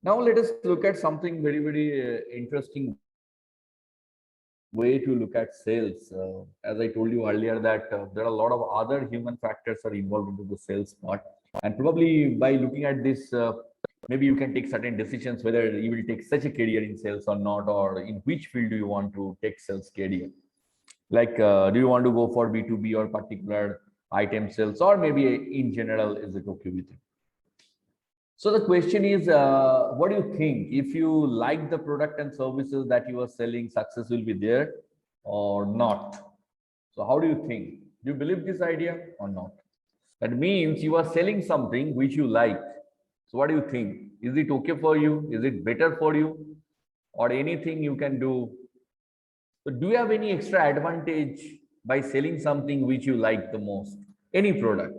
Now let us look at something very interesting way to look at sales. As I told you earlier, that there are a lot of other human factors are involved into the sales part, and probably by looking at this, maybe you can take certain decisions whether you will take such a career in sales or not, or in which field do you want to take sales career. Like, do you want to go for B2B or particular item sales, or maybe in general, is it okay with you? So the question is, what do you think? If you like the product and services that you are selling, success will be there or not? So how do you think? Do you believe this idea or not? That means you are selling something which you like. So what do you think? Is it okay for you? Is it better for you? Or anything you can do? So do you have any extra advantage by selling something which you like the most? Any product.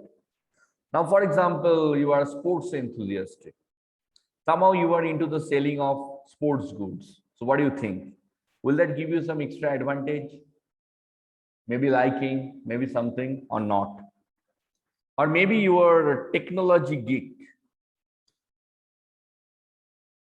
Now, for example, you are a sports enthusiast. Somehow you are into the selling of sports goods. So what do you think? Will that give you some extra advantage? Maybe liking, maybe something or not. Or maybe you are a technology geek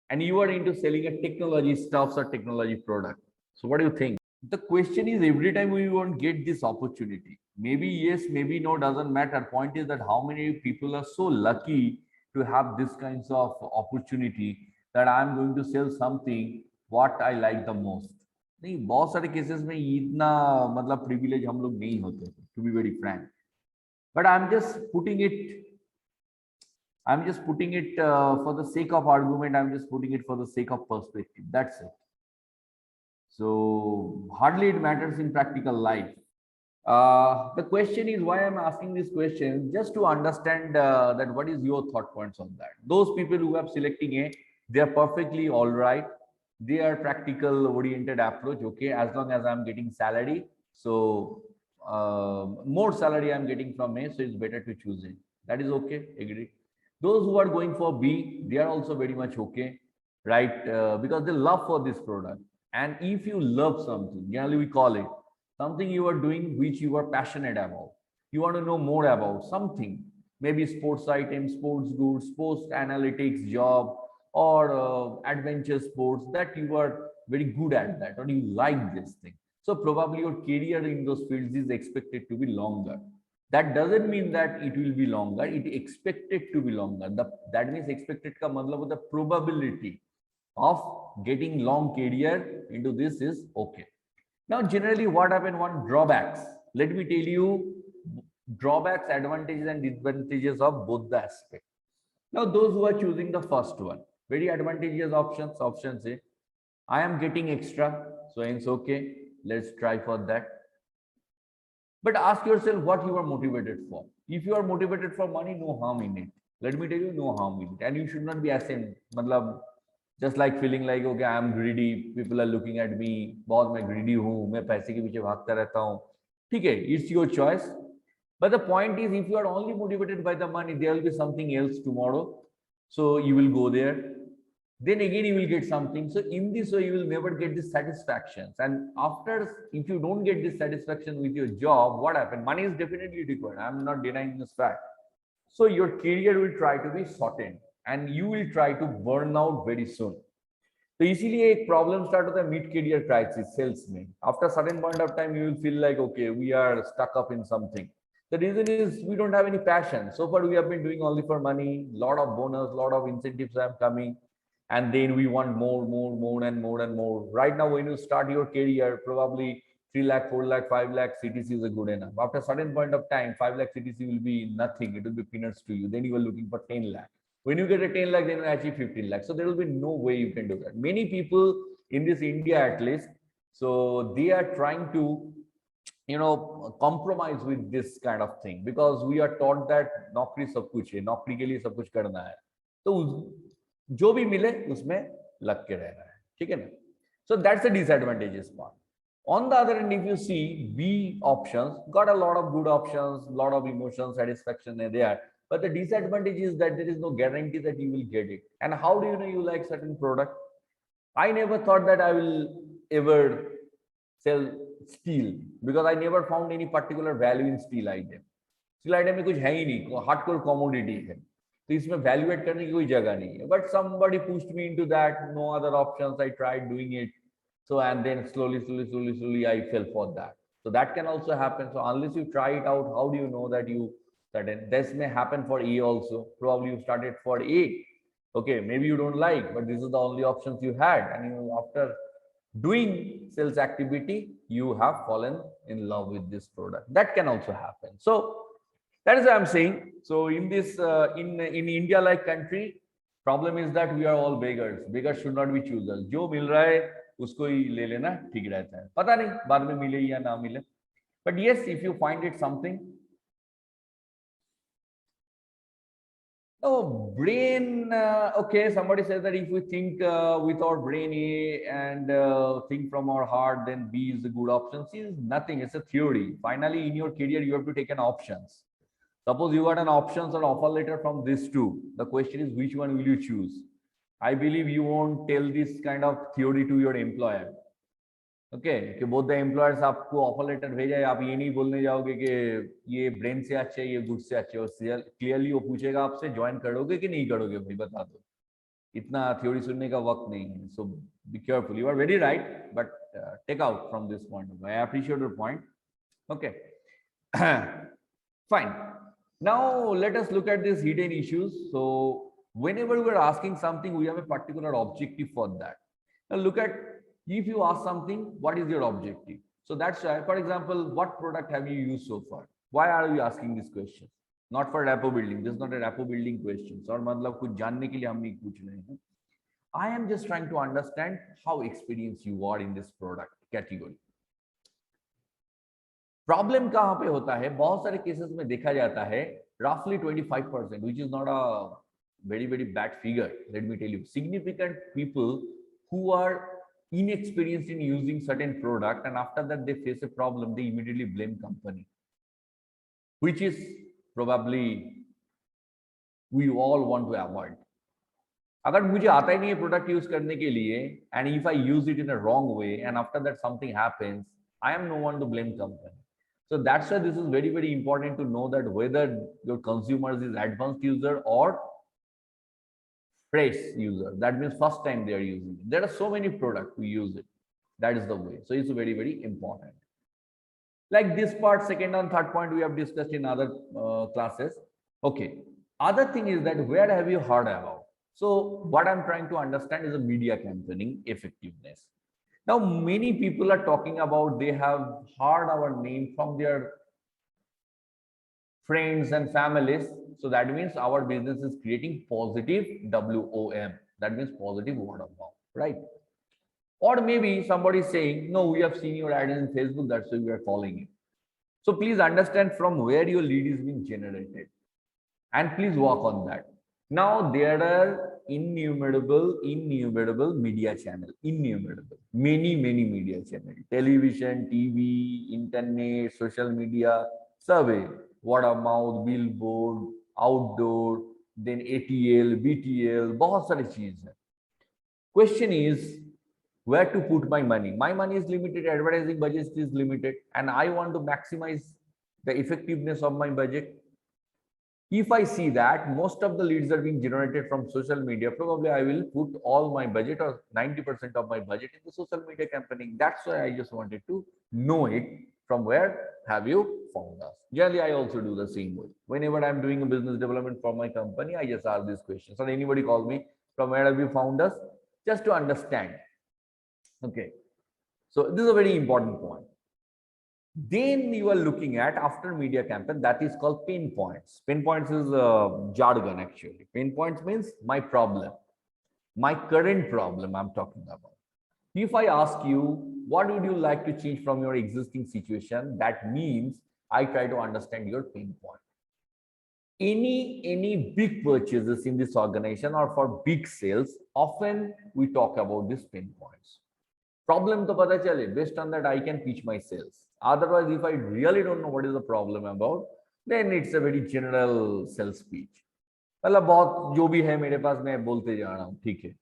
and you are into selling a technology stuffs or technology product. So what do you think? The question is, every time we won't get this opportunity. Maybe yes, maybe no, doesn't matter. Point is that how many people are so lucky to have this kinds of opportunity that I'm going to sell something what I like the most. नहीं, बहुत सारे cases में इतना मतलब privilege हम लोग नहीं होते, to be very frank. But I'm just putting it for the sake of argument. I'm just putting it for the sake of perspective. That's it. So hardly it matters in practical life. The question is why I'm asking this question, just to understand that what is your thought points on that. Those people who are selecting A, they are perfectly all right. They are practical oriented approach. Okay, as long as I'm getting salary, so more salary I'm getting from A, so it's better to choose it. That is okay. Agree. Those who are going for B, they are also very much okay, right? Because they love for this product. And if you love something, generally we call it something you are doing which you are passionate about. You want to know more about something, maybe sports items, sports goods, sports analytics job, or adventure sports, that you are very good at that, or you like this thing. So probably your career in those fields is expected to be longer. That doesn't mean that it will be longer. It expected to be longer. That means expected ka matlab with the probability of getting long career into this is okay. Now, generally, what happen? One drawbacks. Let me tell you drawbacks, advantages, and disadvantages of both the aspect. Now, those who are choosing the first one, very advantageous options. Option A, I am getting extra, so it's okay. Let's try for that. But ask yourself what you are motivated for. If you are motivated for money, no harm in it. Let me tell you, no harm in it. And you should not be asking, matlab, just like feeling like, okay, I am greedy, people are looking at me, बहुत मैं greedy हूँ, मैं पैसे के पीछे भागता रहता हूँ. ठीक है, it's your choice. But the point is, if you are only motivated by the money, there will be something else tomorrow. So you will go there. Then again, you will get something. So in this way, you will never get this satisfactions. And after, if you don't get this satisfaction with your job, what happens? Money is definitely required. I'm not denying this fact. So your career will try to be shortened and you will try to burn out very soon. तो इसीलिए एक problem start होता है mid career crisis sales में. After certain point of time you will feel like okay we are stuck up in something. The reason is we don't have any passion. So far, we have been doing only for money, lot of bonus, lot of incentives are coming, and then we want more, more, more, and more and more. Right now, when you start your career, probably 3 lakh, 4 lakh, 5 lakh CTC is good enough. After a certain point of time, 5 lakh CTC will be nothing. It will be peanuts to you. Then you are looking for 10 lakh. When you get a 10 lakh, then you achieve 15 lakh. So there will be no way you can do that. Many people in this India, at least, so they are trying to compromise with this kind of thing, because we are taught that नौकरी सब कुछ है, नौकरी के लिए सब कुछ करना है, तो जो भी मिले उसमें लग के रहना है. ठीक है ना? So that's the disadvantageous part. On the other hand, if you see B options, got a lot of good options, lot of emotion satisfaction there, but the disadvantage is that there is no guarantee that you will get it. And how do you know you like certain product? I never thought that I will ever sell steel, because I never found any particular value in steel item. Steel item में कुछ है ही नहीं, hardcore commodity है. तो इसमें value add करने की कोई जगह नहीं है. But somebody pushed me into that, no other options, I tried doing it. So and then slowly I fell for that. So that can also happen. So unless you try it out, how do you know that you certain? This may happen for A also. Probably you started for A. Okay, maybe you don't like, but this is the only options you had, and you after doing sales activity, you have fallen in love with this product. That can also happen. So that is what I'm saying. So in this in India like country, problem is that we are all beggars. Beggars should not be choosers. जो मिल रहा है उसको ही ले लेना ठीक रहता है. पता नहीं बाद में मिले या ना मिले. But yes, if you find it something. Oh, brain. Okay, somebody says that if we think with our brain A and think from our heart, then B is a good option. See, it's nothing. It's a theory. Finally, in your career, you have to take an options. Suppose you got an options or offer letter from these two. The question is, which one will you choose? I believe you won't tell this kind of theory to your employer. Okay, कि both the employers आपको offer letter भेजा है, आप ये नहीं बोलने जाओगे कि ये ब्रेन से अच्छे है, ये गुड से अच्छे, और क्लियरली वो पूछेगा आपसे ज्वाइन करोगे कि नहीं करोगे भाई बता दो. इतना थ्योरी सुनने का वक्त नहीं है. So be careful. You are very right, but take out from this point. I appreciate your point. Okay, fine. Now let us look at these hidden issues. So whenever we are asking something, we have a particular objective for that. Now look at, if you ask something, what is your objective? So that's why, for example, what product have you used so far? Why are you asking this question? Not for rapport building. This is not a rapport building question. और मतलब कुछ जानने के लिए हम नहीं पूछ रहे हैं. I am just trying to understand how experienced you are in this product category. Problem कहां पे होता है? बहुत सारे केसेस में देखा जाता है roughly 25%, which is not a very bad figure. Let me tell you, significant people who are inexperienced in using certain product, and after that they face a problem, they immediately blame company, which is probably we all want to avoid. अगर मुझे आता ही नहीं है product use करने के लिए, and if I use it in a wrong way and after that something happens, I am no one to blame company. So that's why this is very important to know that whether your consumers is advanced user or fresh user. That means first time they are using it. There are so many products we use it. That is the way. So it's very important. Like this part, second and third point we have discussed in other classes. Okay. Other thing is that where have you heard about? So what I'm trying to understand is a media campaigning effectiveness. Now, many people are talking about they have heard our name from their friends and families. So that means our business is creating positive WOM. That means positive word of mouth, right? Or maybe somebody is saying, no, we have seen your ad in Facebook, that's why we are following it. So please understand from where your lead is being generated, and please work on that. Now there are innumerable media channel, many media channel, television, TV, internet, social media, survey, word of mouth, billboard, outdoor, then ATL, BTL, बहुत सारी चीज है. Question is where to put my money. My money is limited, advertising budget is limited, and I want to maximize the effectiveness of my budget. If I see that most of the leads are being generated from social media, probably I will put all my budget or 90% of my budget in the social media campaigning. That's why I just wanted to know it. From where have you found us? Generally, I also do the same way. Whenever I'm doing a business development for my company, I just ask these questions. Or anybody calls me, from where have you found us? Just to understand. Okay. So this is a very important point. Then you are looking at after media campaign, that is called pain points. Pain points is jargon actually. Pain points means my problem, my current problem I'm talking about. If I ask you, what would you like to change from your existing situation? That means I try to understand your pain point. Any big purchases in this organization or for big sales, often we talk about these pain points. Problem to pata chale, based on that I can pitch my sales. Otherwise, if I really don't know what is the problem about, then it's a very general sales speech. मतलब बहुत जो भी है मेरे पास मैं बोलते जा रहा हूँ, ठीक है.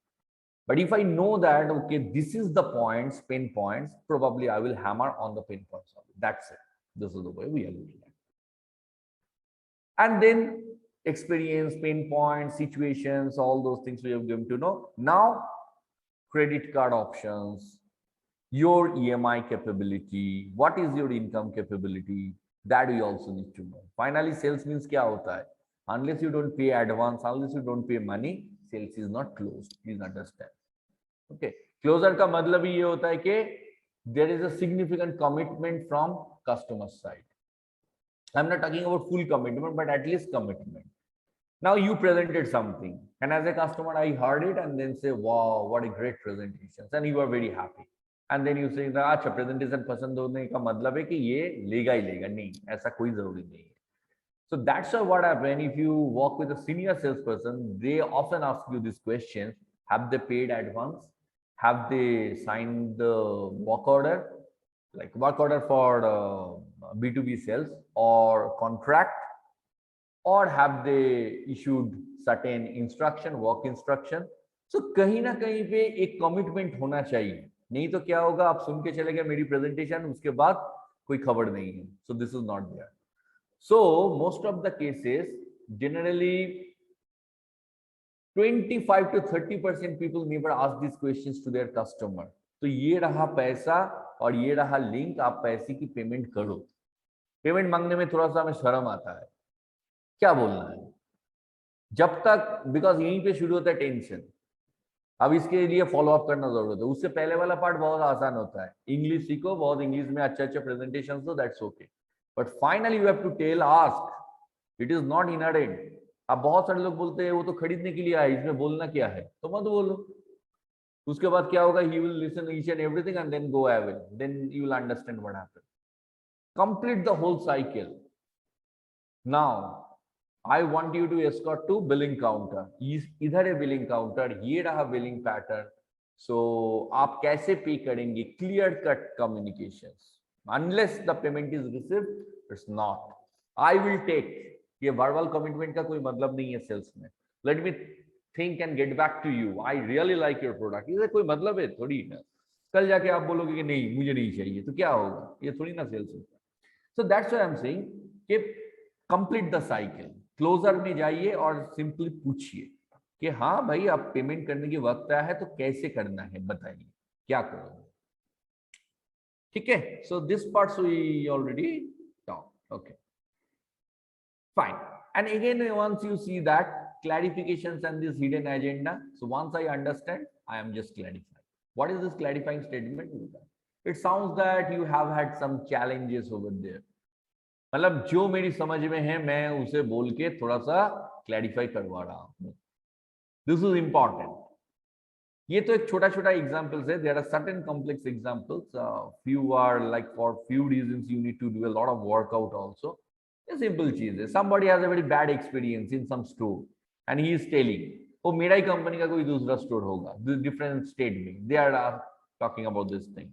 But if I know that, okay, this is the points, pain points, probably I will hammer on the pain points. That's it. This is the way we are looking at it. And then experience, pain points, situations, all those things we have given to know. Now, credit card options, your EMI capability, what is your income capability, that we also need to know. Finally, sales means kya hota hai? Unless you don't pay advance, unless you don't pay money, sales is not closed. Please understand. Okay. Closer का मतलब ही ये होता है कि there is a significant commitment from customer side. I'm not talking about full commitment, but at least commitment. Now you presented something, and as a customer, I heard it and then say, wow, what a great presentation. And you are very happy. And then you say, अच्छा presentation पसंद होने का मतलब है कि ये लेगा ही लेगा. नहीं, ऐसा कोई जरूरी नहीं है. So that's why what happens if you work with a senior salesperson, they often ask you these questions. Have they paid advance? Have they signed the work order? Like work order for B2B sales or contract? Or have they issued certain instruction, work instruction? So कहीं ना कहीं पे एक commitment होना चाहिए. नहीं तो क्या होगा, आप सुन के चले गए मेरी प्रेजेंटेशन, उसके बाद कोई खबर नहीं है. So this is not there. So most of the cases, generally 25 to 30% people never ask these questions to their customer. तो ये रहा पैसा और ये रहा लिंक, आप पैसे की पेमेंट करो. पेमेंट मांगने में थोड़ा सा हमें शर्म आता है, क्या बोलना है जब तक, बिकॉज यहीं पे शुरू होता है टेंशन. अब इसके लिए फॉलो अप करना जरूरत है. उससे पहले वाला पार्ट बहुत आसान होता है. इंग्लिश सीखो, बहुत इंग्लिश में अच्छे अच्छे प्रेजेंटेशन दो, that's okay. But finally you have to tell, ask. It is not inherent. अब बहुत सारे लोग बोलते हैं वो तो खरीदने के लिए आए, इसमें बोलना क्या है, तो मत बोलो. उसके बाद क्या होगा, he will listen each and everything and then go away. Then you will understand what happened. Complete the whole cycle. Now I want you to escort to billing counter. इधर है billing counter, ये रहा billing pattern. So आप कैसे पे करेंगे? Clear cut communications. Unless the payment is received, it's not. I will take. ये verbal commitment का कोई मतलब नहीं है sales में. Let me think and get back to you. I really like your product. इससे कोई मतलब है थोड़ी ना. कल जाके आप बोलोगे कि नहीं मुझे नहीं चाहिए, तो क्या होगा? ये थोड़ी ना sales होता. So that's why I'm saying कि complete the cycle. क्लोजर में जाइए और सिंपली पूछिए कि हाँ भाई अब पेमेंट करने की वक्त आया है तो कैसे करना है, बताइए क्या करोगे. ठीक है. So this part we already talk. Okay fine. And again once you see that clarifications and this hidden agenda, so once I understand, I am just clarifying. What is this clarifying statement? It sounds that you have had some challenges over there. मतलब जो मेरी समझ में है मैं उसे बोल के थोड़ा सा क्लैरिफाई करवा रहा हूं. This is important. ये तो एक छोटा छोटा एग्जांपल्स है. There are certain complex examples. Few are like for few reasons you need to do a lot of workout also. ये सिंपल चीज है. Somebody has a very bad experience in some store and he is telling वो मेरा ही company का कोई दूसरा store होगा different state में. They are talking about this thing.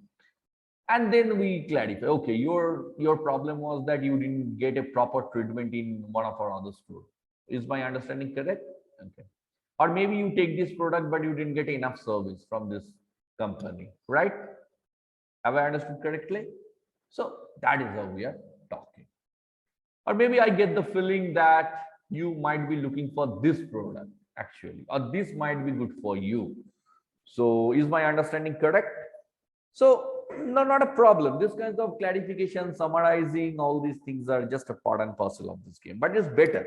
And then we clarify, okay, your problem was that you didn't get a proper treatment in one of our other stores. Is my understanding correct? Okay. Or maybe you take this product but you didn't get enough service from this company, right? Have I understood correctly? So that is how we are talking. Or maybe I get the feeling that you might be looking for this product actually, or this might be good for you. So is my understanding correct? So no, not a problem. This kinds of clarification, summarizing, all these things are just a part and parcel of this game. But it's better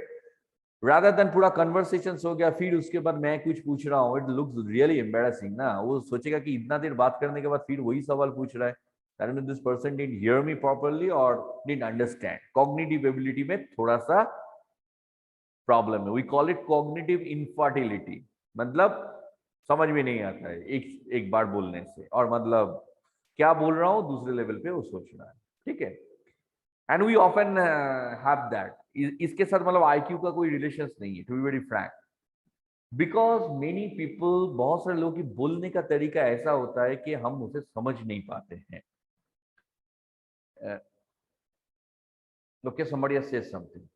rather than पूरा conversations हो गया फिर उसके बाद मैं कुछ पूछ रहा हूँ. It looks really embarrassing ना. वो सोचेगा कि इतना देर बात करने के बाद फिर वही सवाल पूछ रहा है. That means this person didn't hear me properly or didn't understand. Cognitive ability में थोड़ा सा problem है. We call it cognitive infertility. मतलब समझ में नहीं आता है एक बार बोलने से, और मतलब क्या बोल रहा हूं दूसरे लेवल पे वो सोच रहा है. ठीक है. And we often have that. इसके साथ मतलब आईक्यू का कोई रिलेशन नहीं है, to be very frank. Because many people, बहुत सारे लोगों की बोलने का तरीका ऐसा होता है कि हम उसे समझ नहीं पाते हैं. Okay, somebody has said something.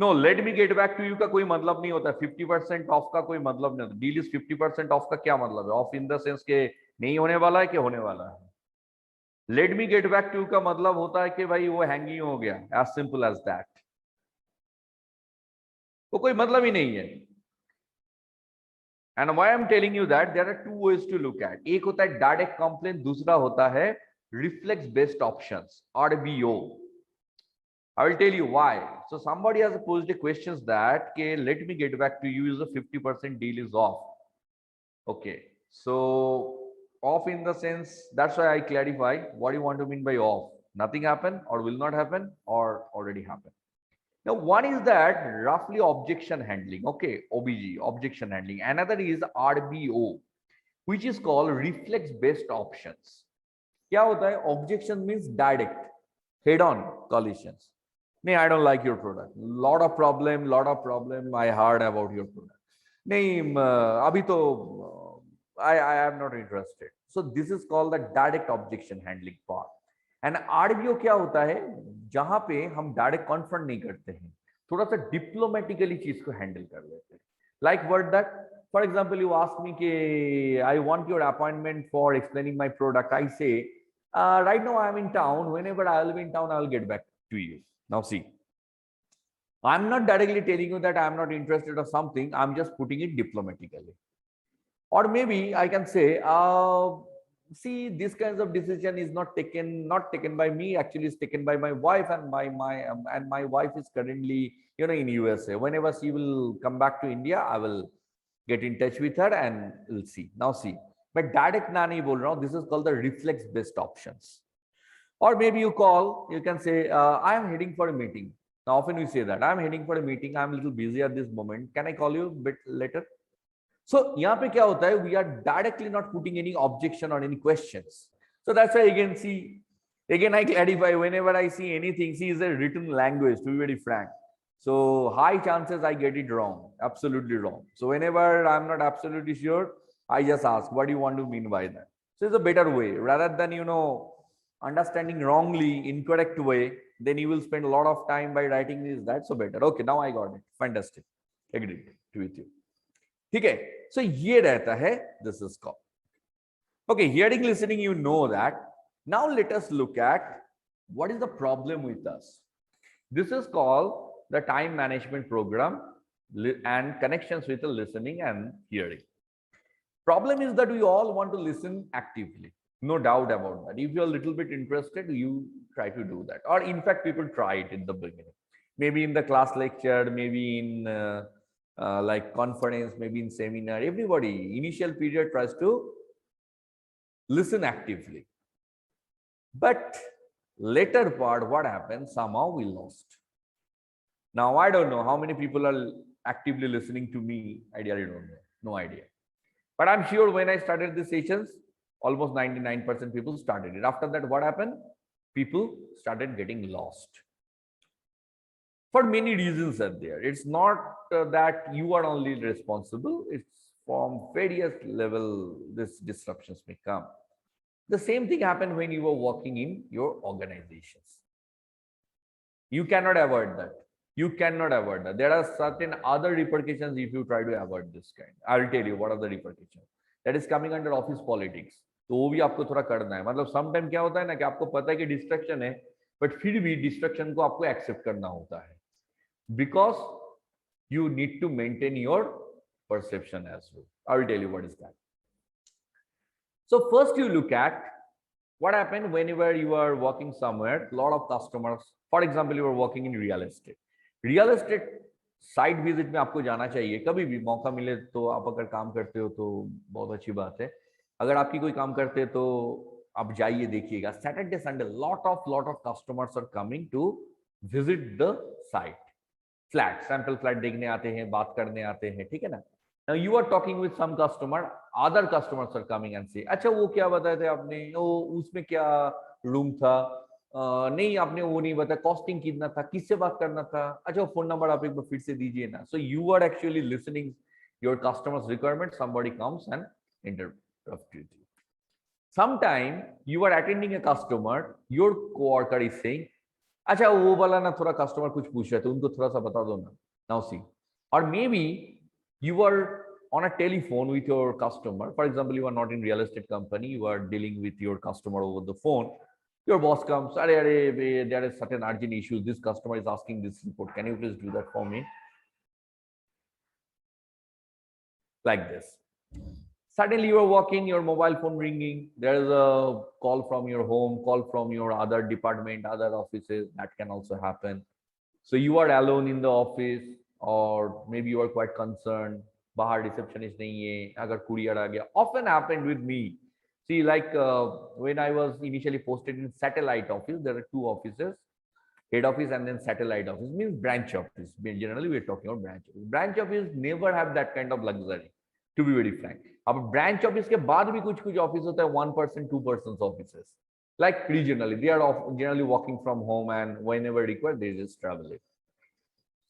No, let me get back to you का कोई मतलब नहीं होता. 50% ऑफ का कोई मतलब नहीं होता. डील इज 50% ऑफ का क्या मतलब है? ऑफ इन द सेंस के नहीं होने वाला है कि होने वाला है. Let me get back to का मतलब होता है कि भाई वो हैंगिंग हो गया, एज सिंपल एज दैट, वो कोई मतलब ही नहीं है। And why I am telling you that there are two ways to look at, एक होता है डायरेक्ट कंप्लेंट, दूसरा होता है reflex based options, RBO. I will tell you why. So somebody has posed a question that, okay, let me get back to you, is a 50% deal is off. Okay, so off in the sense, that's why I clarify what you want to mean by off. Nothing happened or will not happen or already happened. Now, one is that roughly objection handling, okay, OBG, objection handling. Another is RBO, which is called reflex based options. क्या होता है? Objection means direct, head on collisions. नहीं, I don't like your product. Lot of problem. I heard about your product. नहीं, अभी तो I am not interested. So this is called the direct objection handling part. And RBO क्या होता है? जहां पे हम डायरेक्ट कॉन्फ्रंट नहीं करते हैं, थोड़ा सा डिप्लोमेटिकली चीज को हैंडल कर लेते हैं. Like word that, for example, you ask me कि I want your appointment for explaining my product. I say right now I am in town. Whenever I will be in town, I will get back to you. Now see, I'm not directly telling you that I'm not interested or something. I'm just putting it diplomatically. Or maybe I can say, see, this kinds of decision is not taken by me. Actually, it's taken by my wife, and my wife is currently, in USA. Whenever she will come back to India, I will get in touch with her and we'll see. Now see, but direct na nahi bol raha hu. This is called the reflex based options. Or maybe you can say, I am heading for a meeting. Now, often we say that I'm heading for a meeting. I'm a little busy at this moment. Can I call you a bit later? So, यहाँ पे क्या होता है? We are directly not putting any objection or any questions. So that's why again, see, again I clarify, whenever I see anything, see, is a written language, to be very frank. So high chances I get it wrong, absolutely wrong. So whenever I'm not absolutely sure, I just ask, what do you want to mean by that? So it's a better way, rather than, understanding wrongly, incorrect way, then you will spend a lot of time by writing this, that. So better. Okay, now I got it. Fantastic. Agreed with you. Okay, so ये रहता है, this is called. Okay, hearing, listening, you know that. Now let us look at what is the problem with us. This is called the time management program and connections with the listening and hearing. Problem is that we all want to listen actively. No doubt about that. If you're a little bit interested, you try to do that. Or in fact, people try it in the beginning. Maybe in the class lecture, maybe in like conference, maybe in seminar. Everybody, initial period, tries to listen actively. But later part, what happens? Somehow we lost. Now, I don't know how many people are actively listening to me. I really don't know. No idea. But I'm sure when I started the sessions, almost 99% people started it. After that, what happened? People started getting lost. For many reasons are there. It's not that you are only responsible. It's from various level, this disruptions may come. The same thing happened when you were working in your organizations. You cannot avoid that. You cannot avoid that. There are certain other repercussions if you try to avoid this kind. I'll tell you what are the repercussions. That is coming under office politics. तो वो भी आपको थोड़ा करना है. मतलब sometime क्या होता है ना कि आपको पता है कि डिस्ट्रक्शन है, बट फिर भी डिस्ट्रक्शन को आपको एक्सेप्ट करना होता है, because you need to maintain your perception as well. I will tell you what is that. So first you look at what happened whenever you are working somewhere, a lot of customers, for example, you are working in real estate. Real estate site visit में आपको जाना चाहिए, कभी भी मौका मिले तो. आप अगर काम करते हो तो बहुत अच्छी बात है. अगर आपकी कोई काम करते हैं तो आप जाइए, देखिएगा. Saturday Sunday lot of customers are coming to visit the site. Flat, sample flat देखने आते हैं, बात करने आते हैं, ठीक है ना. Now you are talking with some customer, other customers are coming and say, अच्छा वो क्या बताए थे आपने, वो उसमें क्या रूम था, नहीं आपने वो नहीं बताया, कॉस्टिंग कितना था, किससे बात करना था, अच्छा फोन नंबर आप एक बार फिर से दीजिए ना. So you are actually listening your customers requirement. somebody comes and interrupt you. Sometime you are attending a customer, your coworker is saying, अच्छा वो वाला ना थोड़ा कस्टमर कुछ पूछ रहे थे, उनको थोड़ा सा बता दो ना. Now see, or maybe you are on a telephone with your customer. For example, you are not in real estate company, you are dealing with your customer over the phone. Your boss comes, there is certain urgent issues. This customer is asking this report. Can you please do that for me? Like this. Suddenly you are walking, your mobile phone ringing. There is a call from your home, call from your other department, other offices. That can also happen. So you are alone in the office, or maybe you are quite concerned. Bahar receptionist nahi hai, agar courier aa gaya. Often happened with me. See, like when I was initially posted in satellite office, there are two offices, head office and then satellite office, means branch office. Generally, we are talking about branch office. Branch office never have that kind of luxury, to be very frank. अब branch office के बाद भी कुछ कुछ office होता है 1%, 2% offices. Like regionally, they are generally working from home, and whenever required, they just travel it.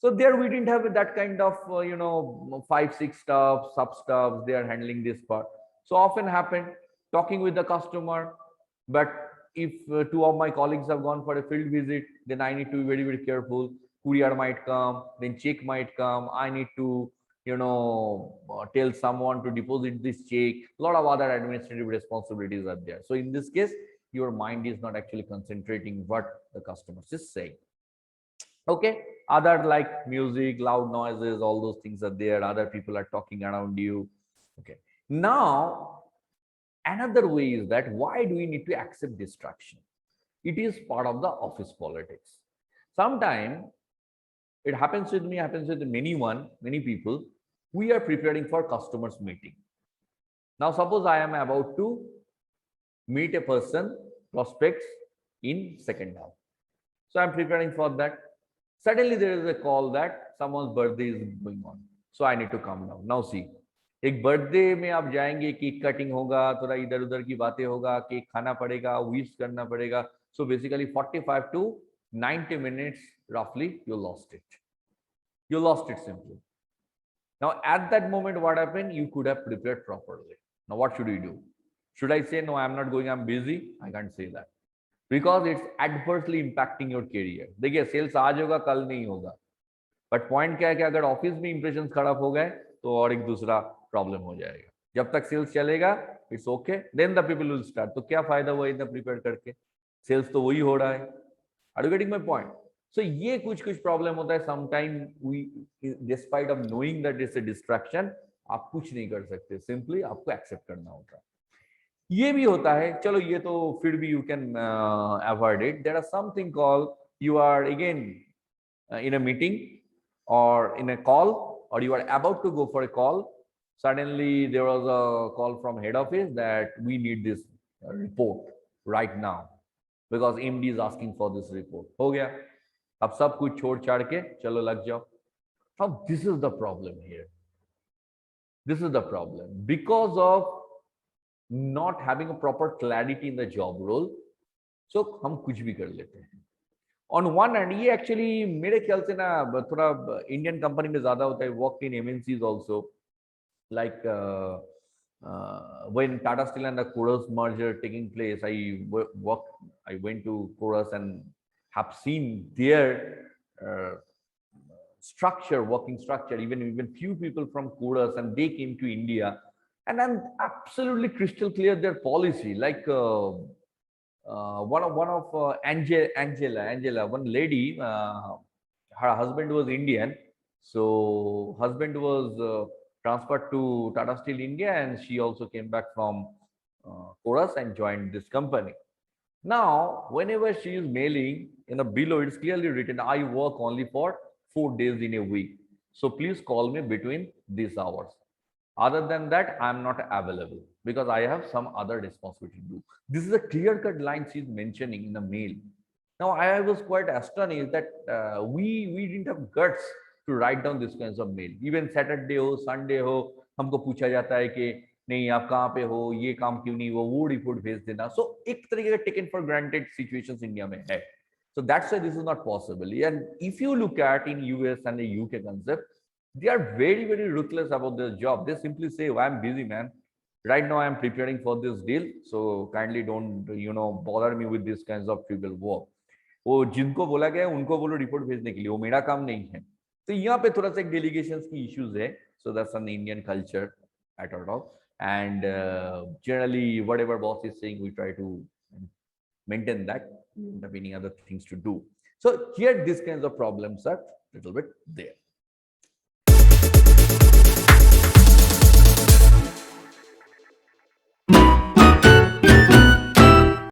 So there we didn't have that kind of 5, 6 staff, sub staffs. They are handling this part. So often happened talking with the customer, but if two of my colleagues have gone for a field visit, then I need to be very, very careful. Courier might come, then check might come. I need to tell someone to deposit this check. A lot of other administrative responsibilities are there. So in this case, your mind is not actually concentrating what the customer is saying. Okay, other like music, loud noises, all those things are there. Other people are talking around you. Okay, now another way is that why do we need to accept distraction? It is part of the office politics. Sometimes it happens with me, happens with many people. We are preparing for customers meeting. Now suppose I am about to meet a person, prospects, in second half. So I'm preparing for that. Suddenly there is a call that someone's birthday is going on. So I need to come down. Now see, एक birthday में आप जाएंगे, cake cutting होगा, थोड़ा इधर उधर की बातें होगा, केक खाना पड़ेगा, विश करना पड़ेगा. So basically 45 to 90 minutes roughly, you lost it. You lost it simply. Now at that moment, what happened? You could have prepared properly. Now what should we do? Should I say no, I'm not going, I'm busy? I can't say that. Because it's adversely impacting your career. देखिए sales आज होगा कल नहीं होगा, but point क्या है कि अगर ऑफिस में इंप्रेशन खराब हो गए तो और एक दूसरा प्रॉब्लम हो जाएगा. जब तक सेल्स चलेगा it's okay, then the people will start. तो क्या फायदा हुआ इतना प्रिपेयर करके, सेल्स तो वही हो रहा है. Are you getting my point? So ये कुछ कुछ प्रॉब्लम होता है. Sometime we despite of knowing that it's a distraction, आप कुछ नहीं कर सकते, सिंपली आपको एक्सेप्ट करना होता है. ये भी होता है, चलो ये तो फिर भी you can avoid it. There are something call, you are again in a meeting or in a call, or you are about to go for a call. Suddenly there was a call from head office that we need this report right now because MD is asking for this report. हो गया, अब सब कुछ छोड़ छाड़ के चलो लग जाओ. Now this is the problem here. This is the problem because of not having a proper clarity in the job role. So हम कुछ भी कर लेते हैं. On one hand, ये actually मेरे ख्याल से ना थोड़ा इंडियन कंपनी में ज्यादा होता है. Work in MNCs also, like when Tata Steel and the Chorus merger taking place, I went to Chorus and have seen their structure, working structure. Even few people from Chorus, and they came to India, and I'm absolutely crystal clear their policy. Like one of Angela, one lady, her husband was Indian, so husband was transferred to Tata Steel India, and she also came back from Chorus and joined this company. Now, whenever she is mailing, below it's clearly written, I work only for 4 days in a week. So please call me between these hours. Other than that, I'm not available because I have some other responsibility to do. This is a clear-cut line she's mentioning in the mail. Now, I was quite astonished that we didn't have guts to write down this kinds of mail. Even Saturday हो, Sunday हो, हमको पूछा जाता है कि नहीं आप कहाँ पे हो, ये काम क्यों नहीं, वो रिपोर्ट भेज देना. So एक तरीके का taken for granted situations India में है. So that's why this is not possible. And if you look at in US and the UK concept, they are very, very ruthless about their job. They simply say, oh, I'm busy, man. Right now, I'm preparing for this deal. So kindly don't, bother me with these kinds of trivial work. वो जिनको बोला गया उनको बोलो report भेजने के लिए, वो मेरा काम नहीं है. तो यहाँ पे थोड़ा सा एक डेलीगेशंस की इश्यूज है. So that's an Indian culture at all. And generally, whatever boss is saying, we try to maintain that, don't have any other things to do. So here these kinds of problems are little bit there.